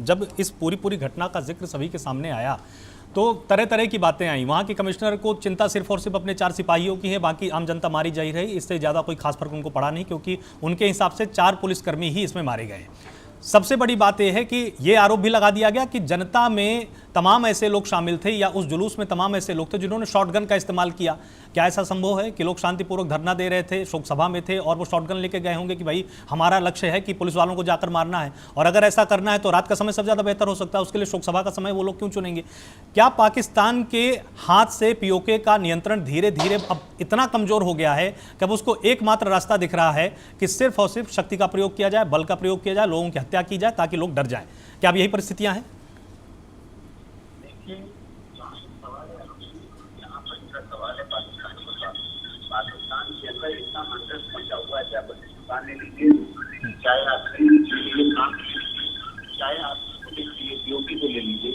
जब इस पूरी घटना का जिक्र सभी के सामने आया तो तरह तरह की बातें आई। वहाँ के कमिश्नर को चिंता सिर्फ और सिर्फ अपने 4 सिपाहियों की है, बाकी आम जनता मारी जा रही। इससे ज़्यादा कोई खास फर्क उनको पड़ा नहीं, क्योंकि उनके हिसाब से 4 पुलिसकर्मी ही इसमें मारे गए। सबसे बड़ी बात यह है कि ये आरोप भी लगा दिया गया कि जनता में तमाम ऐसे लोग शामिल थे या उस जुलूस में तमाम ऐसे लोग थे जिन्होंने शॉटगन का इस्तेमाल किया। क्या ऐसा संभव है कि लोग शांतिपूर्वक धरना दे रहे थे, शोक सभा में थे और वो शॉटगन लेके गए होंगे कि भाई हमारा लक्ष्य है कि पुलिस वालों को जाकर मारना है, और अगर ऐसा करना है तो रात का समय सबसे ज़्यादा बेहतर हो सकता है, उसके लिए शोक सभा का समय वो लोग क्यों चुनेंगे? क्या पाकिस्तान के हाथ से पीओके का नियंत्रण धीरे धीरे अब इतना कमजोर हो गया है कि अब उसको एकमात्र रास्ता दिख रहा है कि सिर्फ और सिर्फ शक्ति का प्रयोग किया जाए, बल का प्रयोग किया जाए, लोगों की हत्या की जाए ताकि लोग डर जाएं? क्या अब यही परिस्थितियां हैं? पाकिस्तान के अंदर इतना अंदर पहुंचा हुआ है, चाहे बलूचिस्तान ले लीजिए, चाहे आप चाहे आप यूपी को ले लीजिए,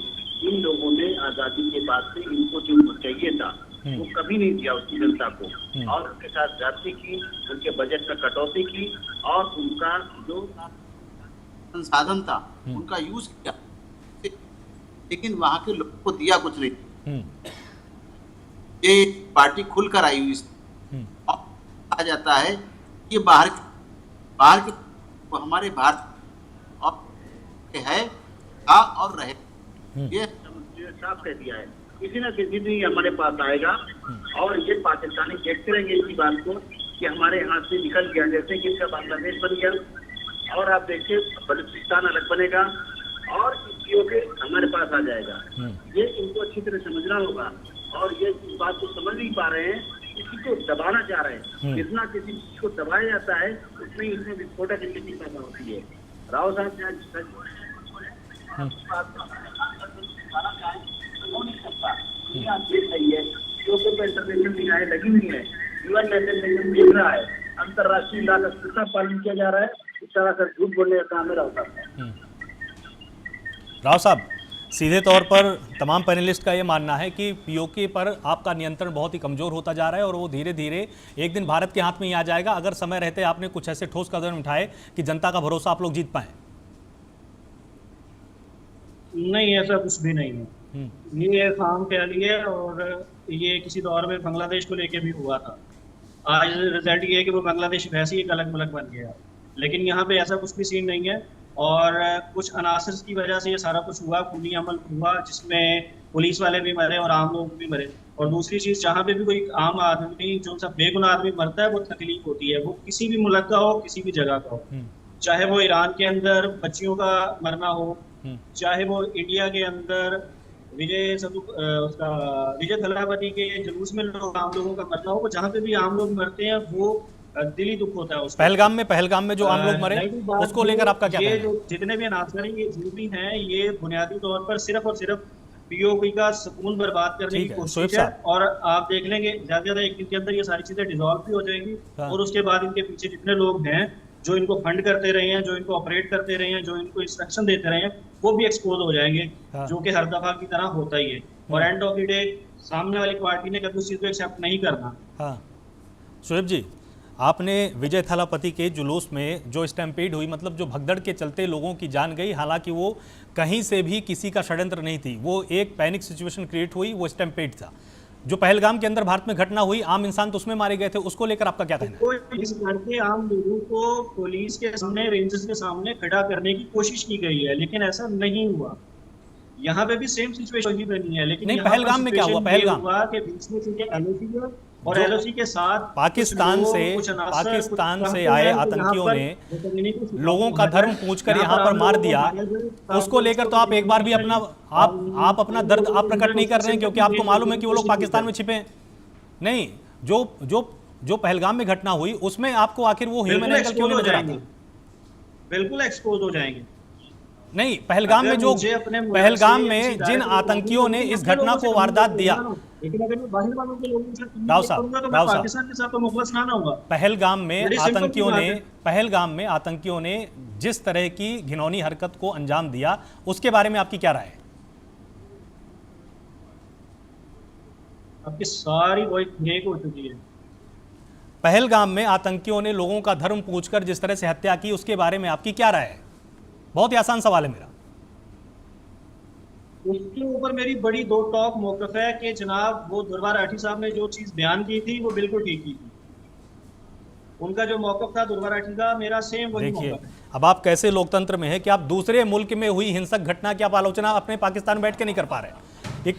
इन लोगों ने आजादी के बाद से इनको जो चाहिए था वो कभी नहीं दिया उसकी जनता को, और उनके साथ जाति की, उनके बजट में कटौती की और उनका जो संसाधन था उनका यूज किया, लेकिन वहां के लोगों को दिया कुछ नहीं। ये पार्टी खुलकर आई हुई कहा जाता है कि बाहर के हमारे भारत है और रहे, ये साफ कह दिया है। किसी न किसी दिन हमारे पास आएगा और ये पाकिस्तानी देखते रहेंगे इसी बात को कि हमारे हाथ से निकल गया, जैसे कि इसका बांग्लादेश बन गया, और आप देखिए बलूचिस्तान अलग बनेगा और के हमारे पास आ जाएगा। ये इनको अच्छी तरह समझना होगा, और ये इस बात को समझ नहीं पा रहे हैं, किसी को दबाना चाह रहे हैं। जितना किसी को दबाया जाता है उसमें इसमें विस्फोटक स्थिति पैदा होती है। राव साहब ने इंटरनेशनल लगी हुई है, यूएन नेशन देख रहा है, अंतर्राष्ट्रीय ला का पालन किया जा रहा है। इस तरह से झूठ बोलने का काम है राव साहब। राव साहब, सीधे तौर पर तमाम पैनलिस्ट का ये मानना है कि पीओके पर आपका नियंत्रण बहुत ही कमजोर होता जा रहा है और वो धीरे धीरे एक दिन भारत के हाथ में ही आ जाएगा, अगर समय रहते आपने कुछ ऐसे ठोस कदम उठाए कि जनता का भरोसा आप लोग जीत पाए। नहीं, ऐसा कुछ भी नहीं है। ये खाम ख्याली है, और ये किसी दौर में बांग्लादेश को लेके भी हुआ था। आज रिजल्ट ये है कि वो बांग्लादेश वैसे ही एक अलग मुल्क बन गया, लेकिन यहाँ पे ऐसा कुछ भी सीन नहीं है। और कुछ अनासर की वजह से ये सारा कुछ हुआ, खूनी अमल हुआ, जिसमें पुलिस वाले भी मरे और आम लोग भी मरे। और दूसरी चीज, जहाँ पे भी कोई आम आदमी, जो सा बेगुनाह आदमी मरता है, वो तकलीफ होती है, वो किसी भी मुल्क का हो, किसी भी जगह का हो, चाहे वो ईरान के अंदर बच्चियों का मरना हो, चाहे वो इंडिया के अंदर विजय थलापति के जुलूस में आम लोगों का मरना हो, जहाँ पे भी आम लोग मरते हैं वो दिली दुख होता है। पहलगाम में जो आम लोग मरे उसको लेकर आपका क्या कहना है? जो जितने भी अनासर हैं ये झूठी हैं, ये बुनियादी तौर पर सिर्फ और सिर्फ पीओके का सुकून बर्बाद करने की कोशिश है। और आप देख लेंगे ज्यादा ज्यादा एक दिन के अंदर ये सारी चीजें डिसॉल्व भी हो जाएंगी, और उसके बाद इनके पीछे जितने लोग हैं जो इनको फंड करते रहे हैं, जो इनको ऑपरेट करते रहे हैं, जो इनको इंस्ट्रक्शन देते रहे हैं, वो भी एक्सपोज हो जाएंगे, जो कि हर दफा की तरह होता ही है। और एंड ऑफ द डे सामने वाली पार्टी ने कभी उस चीज को एक्सेप्ट नहीं करना। शोएब जी, आपने विजय थलापति के जुलूस में जो स्टैम्पेड हुई, मतलब जो भगदड़ के चलते लोगों की जान गई, हालांकि वो कहीं से भी किसी का षड्यंत्र नहीं थी, वो एक पैनिक सिचुएशन क्रिएट हुई, वो स्टैम्पेड था। जो पहलगाम के अंदर भारत में घटना हुई, आम इंसान तो उसमें मारे गए थे, उसको लेकर आपका क्या कहना है? इस करके आम लोगों को पुलिस के सामने, रेंजर्स के सामने खड़ा करने की कोशिश की गई है, लेकिन ऐसा नहीं हुआ। यहाँ पे भी सेम सिचुएशन ही बनी है, लेकिन नहीं, पहलगाम में क्या हुआ? पहलगाम के बीच में चूंकि एलओसी और एलओसी के साथ पाकिस्तान से आए आतंकियों ने लोगों का धर्म पूछकर यहाँ पर मार दिया, उसको लेकर तो आप एक बार भी आप अपना दर्द आप प्रकट नहीं कर रहे हैं, क्योंकि आपको मालूम है कि वो लोग पाकिस्तान में छिपे हैं। नहीं, जो पहलगाम में घटना हुई उसमें आपको आखिर वो ह्यूमन एंगल क्यों नहीं नजर आता? बिल्कुल एक्सपोज हो जाएंगे। नहीं, पहलगाम में जिन आतंकियों ने इस घटना को वारदात दिया, पहलगाम में आतंकियों ने जिस तरह की घिनौनी हरकत को अंजाम दिया, उसके बारे में आपकी क्या राय है? आपकी सारी वॉइस ब्रेक हो चुकी है। पहलगाम में आतंकियों ने लोगों का धर्म पूछकर जिस तरह से हत्या की, उसके बारे में आपकी क्या राय है? बहुत ही आसान सवाल है मेरा। उसके ऊपर मेरी बड़ी दो टॉक मौकफ है कि जनाब वो दुर्वा राठी साहब ने जो चीज बयान की थी वो बिल्कुल ठीक की थी। उनका जो मौकफ था दुर्वा राठी का, मेरा सेम वही देखिए, मौकफ है। अब आप कैसे लोकतंत्र में है कि आप दूसरे मुल्क में हुई हिंसक घटना की आप आलोचना अपने पाकिस्तान में बैठ के नहीं कर पा रहे। ये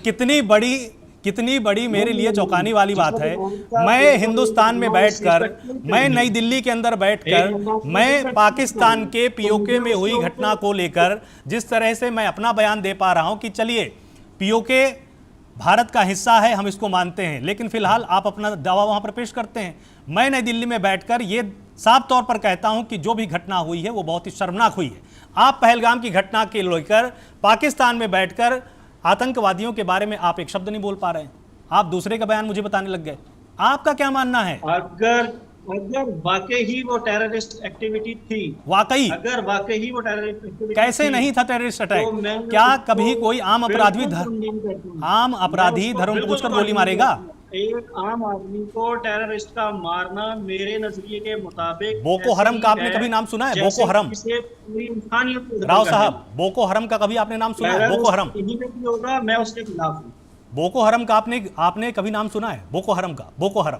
कितनी बड़ी मेरे लिए चौंकाने वाली बात है। मैं हिंदुस्तान में बैठकर, मैं नई दिल्ली के अंदर बैठकर, मैं पाकिस्तान के पीओके में हुई घटना को लेकर जिस तरह से मैं अपना बयान दे पा रहा हूं कि चलिए पीओके भारत का हिस्सा है, हम इसको मानते हैं, लेकिन फिलहाल आप अपना दावा वहां पर पेश करते हैं। मैं नई दिल्ली में बैठकर ये साफ तौर पर कहता हूं कि जो भी घटना हुई है वो बहुत ही शर्मनाक हुई है। आप पहलगाम की घटना के लेकर पाकिस्तान में बैठकर आतंकवादियों के बारे में आप एक शब्द नहीं बोल पा रहे हैं, आप दूसरे का बयान मुझे बताने लग गए। आपका क्या मानना है? अगर वाकई ही वो टेररिस्ट एक्टिविटी थी, वाकई अगर वाकई ही वो टेररिस्ट एक्टिविटी कैसे थी, नहीं था टेररिस्ट अटैक? तो मैं क्या उसको कभी कोई आम अपराधी बिल्कुल आम अपराधी मैं उसको धर्म बिल्कुल पूछकर गोली मारेगा? एक आम आदमी को टेररिस्ट का मारना मेरे नजरिए के मुताबिक बोको हरम का आपने कभी नाम सुना है? बोको हरम, राव साहब, बोको हरम का कभी आपने नाम सुना है? बोको हरम, होगा, मैं उसके खिलाफ हूँ। बोको हरम का आपने कभी नाम सुना है? बोको हरम का, बोको हरम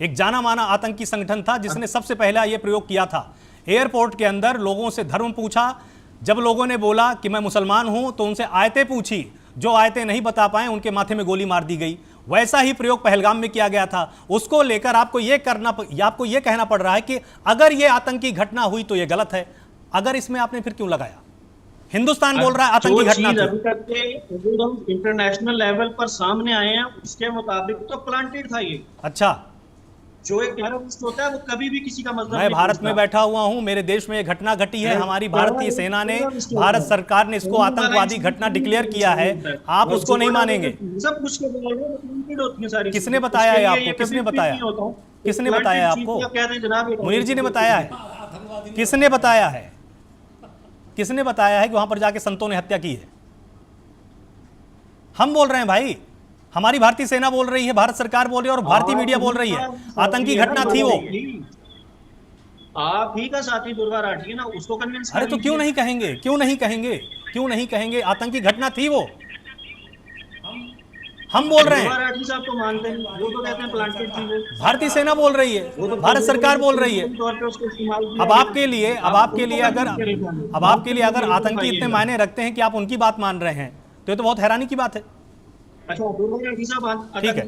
एक जाना माना आतंकी संगठन था जिसने सबसे पहला यह प्रयोग किया था। एयरपोर्ट के अंदर लोगों से धर्म पूछा, जब लोगों ने बोला कि मैं मुसलमान हूं तो उनसे आयतें पूछी, जो आयतें नहीं बता पाए उनके माथे में गोली मार दी गई। वैसा ही प्रयोग पहलगाम में किया गया था। उसको लेकर आपको यह कहना पड़ रहा है कि अगर यह आतंकी घटना हुई तो यह गलत है। अगर इसमें आपने फिर क्यों लगाया? हिंदुस्तान बोल रहा है आतंकी घटना थी। अभी तक के इंटरनेशनल लेवल पर सामने आए हैं उसके मुताबिक तो प्लांटेड था ये। अच्छा, जो एक टेररिस्ट होता है वो कभी भी किसी का मजहब मैं भारत में बैठा हुआ हूं, मेरे देश में एक घटना घटी है, हमारी भारतीय सेना ने, भारत सरकार ने इसको आतंकवादी घटना डिक्लेयर किया है, आप उसको नहीं मानेंगे? सब कुछ होती है सारी। किसने बताया है आपको? किसने बताया? किसने बताया आपको? मुनीर जी ने बताया है? किसने बताया है? किसने बताया है कि वहां पर जाके संतों ने हत्या की है? हम बोल रहे हैं भाई, हमारी भारतीय सेना बोल रही है, भारत सरकार बोल रही है और भारतीय मीडिया बोल रही है आतंकी घटना थी वो। आप ही का साथी दुर्गा राठी है ना, उसको कन्विंस। अरे तो क्यों नहीं कहेंगे? क्यों नहीं कहेंगे? क्यों नहीं कहेंगे? आतंकी घटना थी वो, हम बोल रहे हैं। राठी साहब तो मानते हैं, वो तो कहते हैं प्लांटेड थी वो। भारतीय सेना बोल रही है, भारत सरकार बोल रही है। अब आपके लिए अगर आतंकी इतने मायने रखते हैं कि आप उनकी बात मान रहे हैं तो ये तो बहुत हैरानी की बात है। अच्छा, दुर्गा राठी साहब ठीक है।